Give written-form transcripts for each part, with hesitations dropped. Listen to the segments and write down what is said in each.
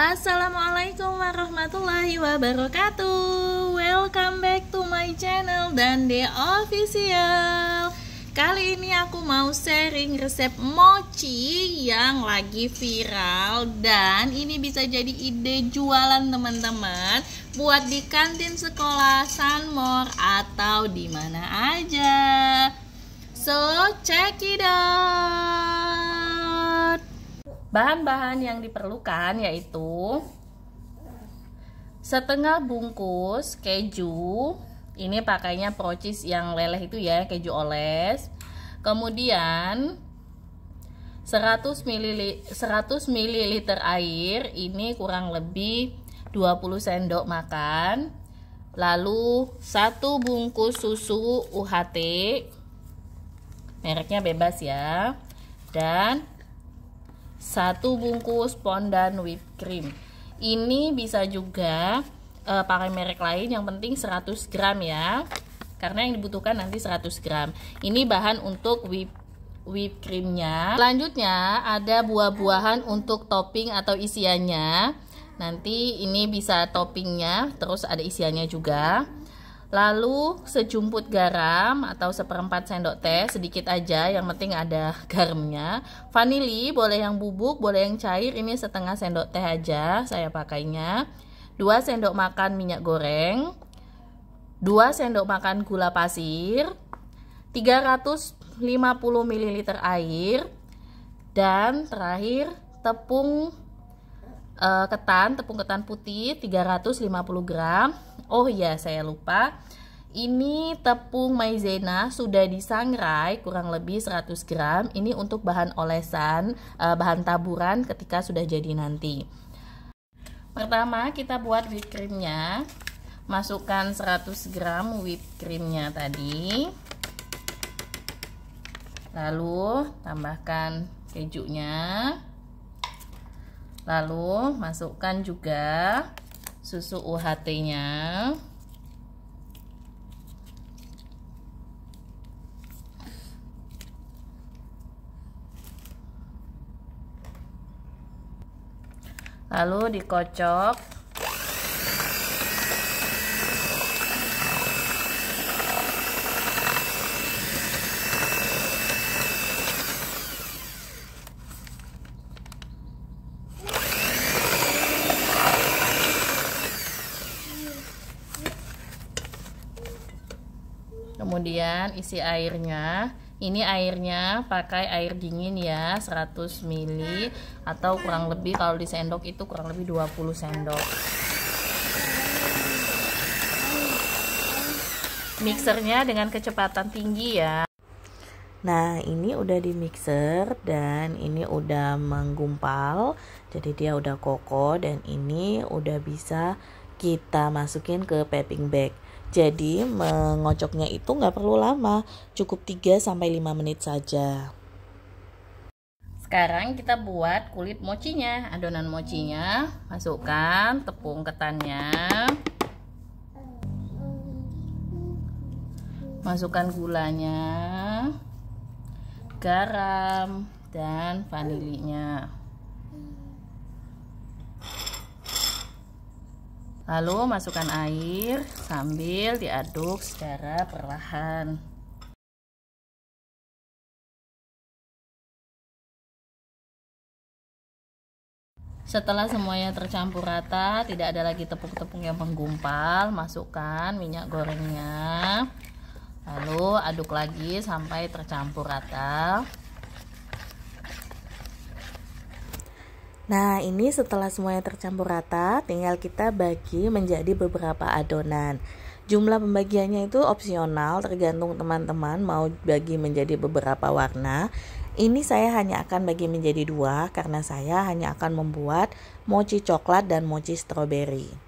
Assalamualaikum warahmatullahi wabarakatuh. Welcome back to my channel Dande Official. Kali ini aku mau sharing resep mochi yang lagi viral, dan ini bisa jadi ide jualan teman-teman buat di kantin sekolah, Sunmore, atau di mana aja. So check it out. Bahan-bahan yang diperlukan yaitu setengah bungkus keju. Ini pakainya Pro Cheese yang leleh itu ya, keju oles. Kemudian 100 ml air, ini kurang lebih 20 sendok makan. Lalu 1 bungkus susu UHT, mereknya bebas ya. Dan 1 bungkus Fondant whipped cream. Ini bisa juga pakai merek lain, yang penting 100 gram ya, karena yang dibutuhkan nanti 100 gram. Ini bahan untuk whipped creamnya. Selanjutnya ada buah-buahan untuk topping atau isiannya. Nanti ini bisa toppingnya, terus ada isiannya juga. Lalu sejumput garam atau 1/4 sendok teh, sedikit aja, yang penting ada garamnya. Vanili boleh yang bubuk, boleh yang cair, ini setengah sendok teh aja saya pakainya. 2 sendok makan minyak goreng, 2 sendok makan gula pasir, 350 ml air, dan terakhir tepung ketan putih 350 gram. Oh ya, saya lupa, ini tepung maizena sudah disangrai kurang lebih 100 gram. Ini untuk bahan olesan, bahan taburan ketika sudah jadi nanti. Pertama kita buat whipped creamnya. Masukkan 100 gram whipped creamnya tadi. Lalu tambahkan kejunya. Lalu masukkan juga susu UHT-nya. Lalu dikocok. Kemudian isi airnya. Ini airnya pakai air dingin ya, 100 ml atau kurang lebih, kalau di sendok itu kurang lebih 20 sendok. Mixernya dengan kecepatan tinggi ya. Nah, ini udah di mixer dan ini udah menggumpal, jadi dia udah kokoh, dan ini udah bisa kita masukin ke piping bag. Jadi mengocoknya itu nggak perlu lama, cukup 3-5 menit saja. Sekarang kita buat kulit mochinya. Adonan mochinya, masukkan tepung ketannya, masukkan gulanya, garam, dan vanilinya. Lalu masukkan air sambil diaduk secara perlahan. Setelah semuanya tercampur rata, tidak ada lagi tepung-tepung yang menggumpal, masukkan minyak gorengnya. Lalu aduk lagi sampai tercampur rata. Nah, ini setelah semuanya tercampur rata, tinggal kita bagi menjadi beberapa adonan. Jumlah pembagiannya itu opsional, tergantung teman-teman mau bagi menjadi beberapa warna. Ini saya hanya akan bagi menjadi 2 karena saya hanya akan membuat mochi coklat dan mochi stroberi.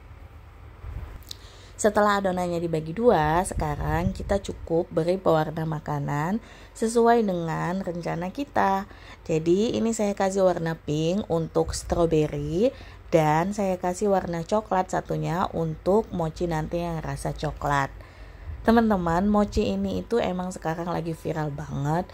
Setelah adonannya dibagi 2, sekarang kita cukup beri pewarna makanan sesuai dengan rencana kita. Jadi ini saya kasih warna pink untuk stroberi, dan saya kasih warna coklat satunya untuk mochi nanti yang rasa coklat. Teman-teman, mochi ini itu emang sekarang lagi viral banget.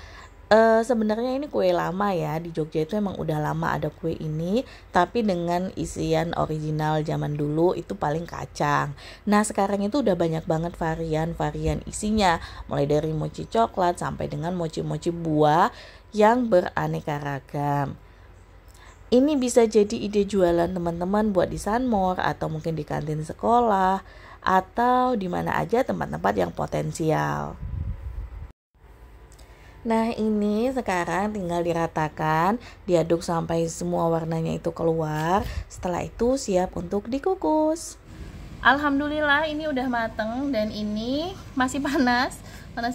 Sebenarnya ini kue lama ya, di Jogja itu emang udah lama ada kue ini, tapi dengan isian original zaman dulu itu paling kacang. Nah sekarang itu udah banyak banget varian-varian isinya, mulai dari mochi coklat sampai dengan mochi-mochi buah yang beraneka ragam. Ini bisa jadi ide jualan teman-teman buat di Sunmore atau mungkin di kantin sekolah atau di mana aja tempat-tempat yang potensial. Nah ini sekarang tinggal diratakan, diaduk sampai semua warnanya itu keluar. Setelah itu siap untuk dikukus. Alhamdulillah ini udah mateng dan ini masih panas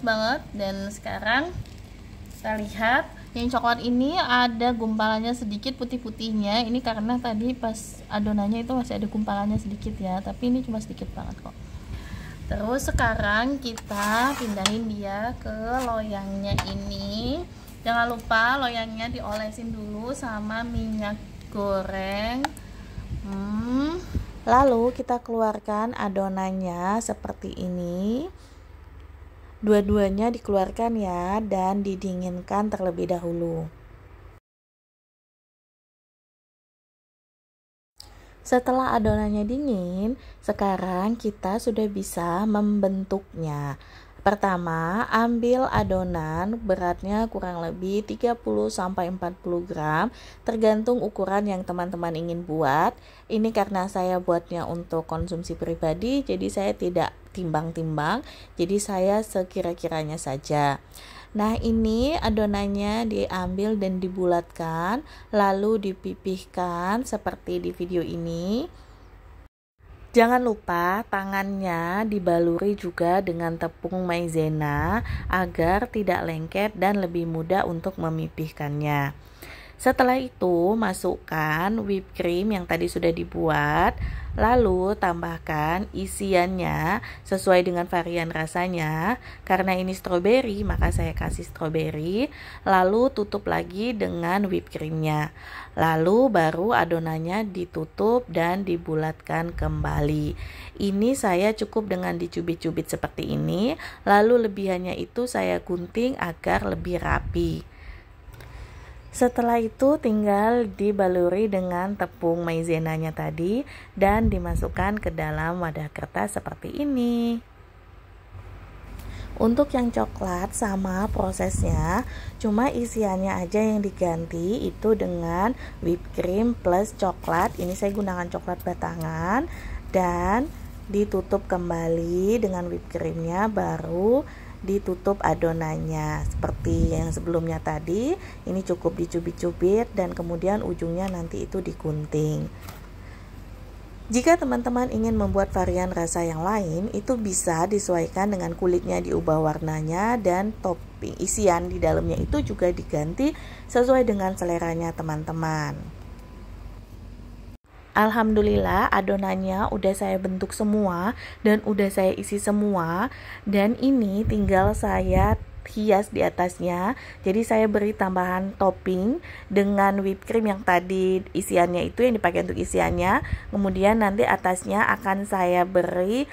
banget. Dan sekarang kita lihat yang coklat ini ada gumpalannya sedikit putih-putihnya. Ini karena tadi pas adonannya itu masih ada gumpalannya sedikit ya, tapi ini cuma sedikit banget kok. Terus sekarang kita pindahin dia ke loyangnya ini. Jangan lupa loyangnya diolesin dulu sama minyak goreng. Lalu kita keluarkan adonannya seperti ini. Dua-duanya dikeluarkan ya dan didinginkan terlebih dahulu. Setelah adonannya dingin, sekarang kita sudah bisa membentuknya. Pertama, ambil adonan beratnya kurang lebih 30-40 gram, tergantung ukuran yang teman-teman ingin buat. Ini karena saya buatnya untuk konsumsi pribadi, jadi saya tidak timbang-timbang, jadi saya sekira-kiranya saja. Nah ini adonannya diambil dan dibulatkan, lalu dipipihkan seperti di video ini. Jangan lupa tangannya dibaluri juga dengan tepung maizena agar tidak lengket dan lebih mudah untuk memipihkannya. Setelah itu masukkan whipped cream yang tadi sudah dibuat, lalu tambahkan isiannya sesuai dengan varian rasanya. Karena ini stroberi maka saya kasih stroberi, lalu tutup lagi dengan whipped creamnya. Lalu baru adonannya ditutup dan dibulatkan kembali. Ini saya cukup dengan dicubit-cubit seperti ini, lalu lebihannya itu saya gunting agar lebih rapi. Setelah itu tinggal dibaluri dengan tepung maizenanya tadi dan dimasukkan ke dalam wadah kertas seperti ini. Untuk yang coklat sama prosesnya, cuma isiannya aja yang diganti itu dengan whipped cream plus coklat. Ini saya gunakan coklat batangan dan ditutup kembali dengan whipped creamnya, baru ditutup adonannya seperti yang sebelumnya tadi. Ini cukup dicubit-cubit dan kemudian ujungnya nanti itu digunting. Jika teman-teman ingin membuat varian rasa yang lain, itu bisa disesuaikan dengan kulitnya diubah warnanya dan topping isian di dalamnya itu juga diganti sesuai dengan seleranya teman-teman. Alhamdulillah adonannya udah saya bentuk semua dan udah saya isi semua, dan ini tinggal saya hias di atasnya. Jadi saya beri tambahan topping dengan whipped cream yang tadi isiannya itu yang dipakai untuk isiannya. Kemudian nanti atasnya akan saya beri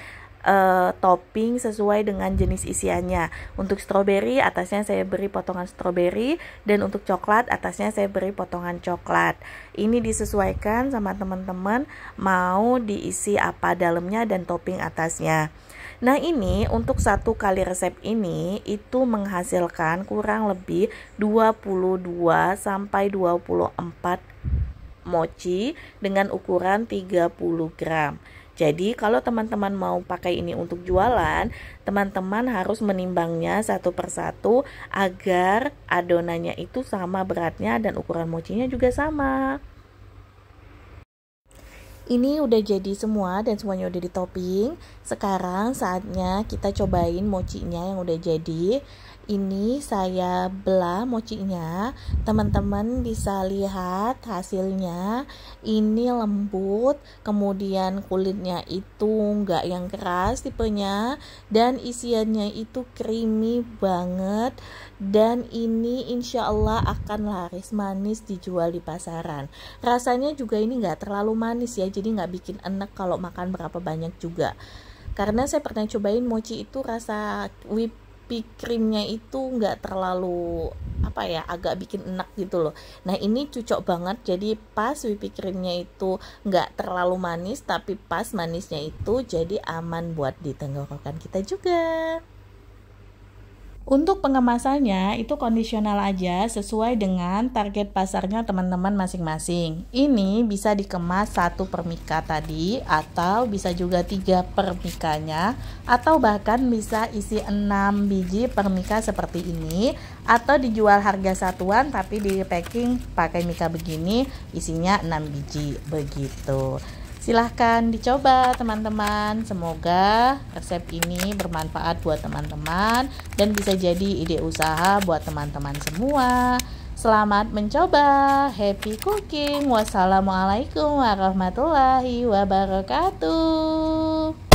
topping sesuai dengan jenis isiannya. Untuk stroberi atasnya saya beri potongan stroberi, dan untuk coklat atasnya saya beri potongan coklat. Ini disesuaikan sama teman-teman mau diisi apa dalamnya dan topping atasnya. Nah ini untuk satu kali resep ini itu menghasilkan kurang lebih 22-24 mochi dengan ukuran 30 gram. Jadi kalau teman-teman mau pakai ini untuk jualan, teman-teman harus menimbangnya satu persatu agar adonannya itu sama beratnya dan ukuran mochinya juga sama. Ini udah jadi semua dan semuanya udah ditopping. Sekarang saatnya kita cobain mochinya yang udah jadi. Ini saya belah mochinya, teman-teman bisa lihat hasilnya. Ini lembut, kemudian kulitnya itu enggak yang keras tipenya, dan isiannya itu creamy banget. Dan ini insya Allah akan laris manis dijual di pasaran. Rasanya juga ini enggak terlalu manis ya, jadi enggak bikin enek kalau makan berapa banyak juga. Karena saya pernah cobain mochi itu rasa whipped whipping creamnya itu nggak terlalu agak bikin enak gitu loh. Nah ini cocok banget, jadi pas whipping creamnya itu nggak terlalu manis tapi pas manisnya itu, jadi aman buat di tenggorokan kita juga. Untuk pengemasannya itu kondisional aja sesuai dengan target pasarnya teman-teman masing-masing. Ini bisa dikemas 1 per mika tadi, atau bisa juga 3 per mikanya, atau bahkan bisa isi 6 biji per mika seperti ini, atau dijual harga satuan tapi di packing pakai mika begini isinya 6 biji begitu. Silahkan dicoba teman-teman, semoga resep ini bermanfaat buat teman-teman dan bisa jadi ide usaha buat teman-teman semua. Selamat mencoba, happy cooking. Wassalamualaikum warahmatullahi wabarakatuh.